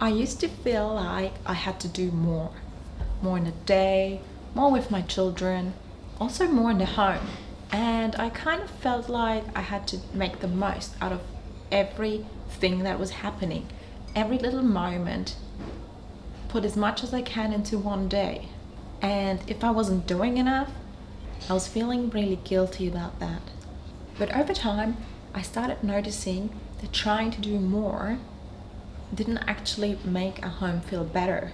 I used to feel like I had to do more in a day, more with my children, also more in the home. And I kind of felt like I had to make the most out of everything that was happening, every little moment, put as much as I can into one day. And if I wasn't doing enough, I was feeling really guilty about that. But over time, I started noticing that trying to do more didn't actually make a home feel better.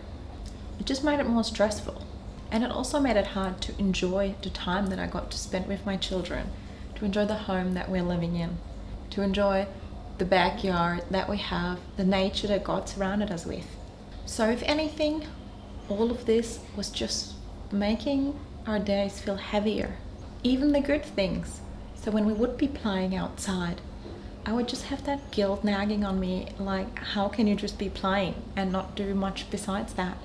It just made it more stressful. And it also made it hard to enjoy the time that I got to spend with my children, to enjoy the home that we're living in, to enjoy the backyard that we have, the nature that God surrounded us with. So if anything, all of this was just making our days feel heavier, even the good things. So when we would be playing outside, I would just have that guilt nagging on me, like, how can you just be playing and not do much besides that?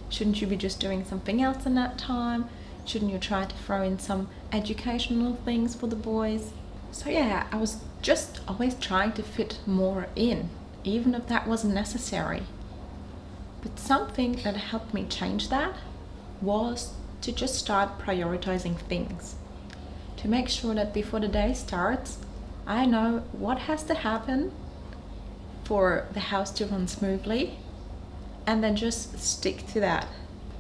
Shouldn't you be just doing something else in that time? Shouldn't you try to throw in some educational things for the boys? So yeah, I was just always trying to fit more in, even if that wasn't necessary. But something that helped me change that was to just start prioritizing things. To make sure that before the day starts, I know what has to happen for the house to run smoothly, and then just stick to that.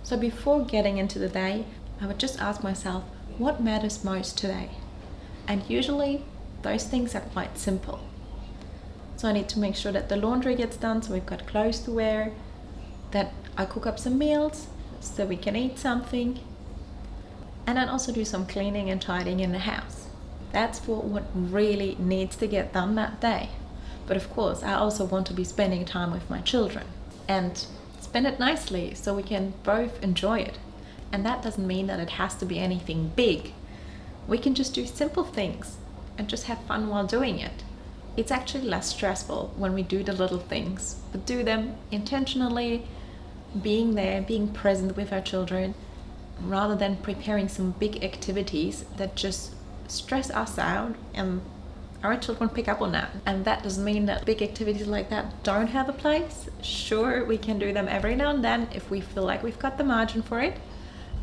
So before getting into the day, I would just ask myself, what matters most today? And usually those things are quite simple. So I need to make sure that the laundry gets done, so we've got clothes to wear, that I cook up some meals so we can eat something, and then also do some cleaning and tidying in the house. That's what really needs to get done that day. But of course, I also want to be spending time with my children and spend it nicely so we can both enjoy it. And that doesn't mean that it has to be anything big. We can just do simple things and just have fun while doing it. It's actually less stressful when we do the little things, but do them intentionally, being there, being present with our children, rather than preparing some big activities that just stress us out, and our children pick up on that. And that doesn't mean that big activities like that don't have a place. Sure, we can do them every now and then if we feel like we've got the margin for it,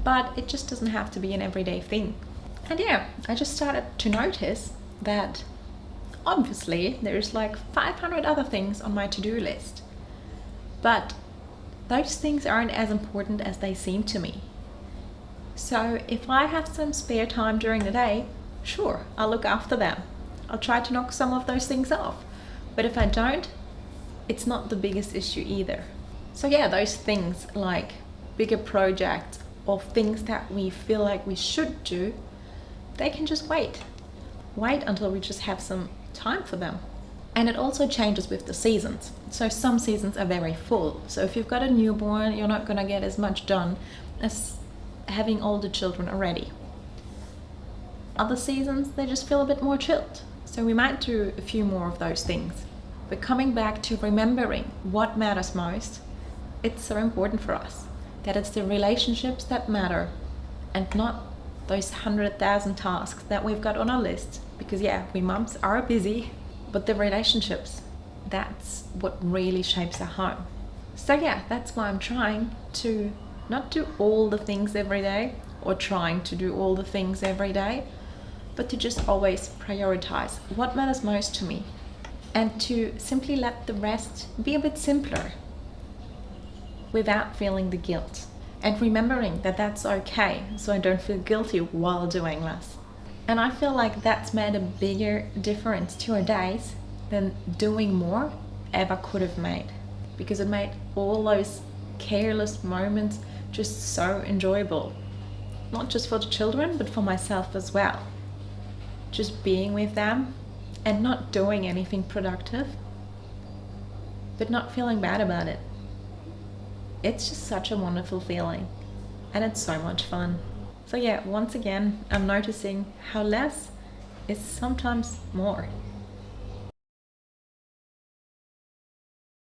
but it just doesn't have to be an everyday thing. And yeah, I just started to notice that obviously there's like 500 other things on my to-do list, but those things aren't as important as they seem to me. So if I have some spare time during the day, sure, I'll look after them. I'll try to knock some of those things off. But if I don't, it's not the biggest issue either. So yeah, those things like bigger projects or things that we feel like we should do, they can just wait. Wait until we just have some time for them. And it also changes with the seasons. So some seasons are very full. So if you've got a newborn, you're not going to get as much done as having older children already. Other seasons, they just feel a bit more chilled. So we might do a few more of those things. But coming back to remembering what matters most, it's so important for us. That it's the relationships that matter and not those 100,000 tasks that we've got on our list. Because yeah, we mums are busy, but the relationships, that's what really shapes our home. So yeah, that's why I'm trying to not do all the things every day, or trying to do all the things every day, but to just always prioritize what matters most to me, and to simply let the rest be a bit simpler without feeling the guilt, and remembering that that's okay, so I don't feel guilty while doing less. And I feel like that's made a bigger difference to our days than doing more ever could have made, because it made all those careless moments just so enjoyable, not just for the children but for myself as well. Just being with them and not doing anything productive, but not feeling bad about it. It's just such a wonderful feeling, and it's so much fun. So yeah, once again, I'm noticing how less is sometimes more.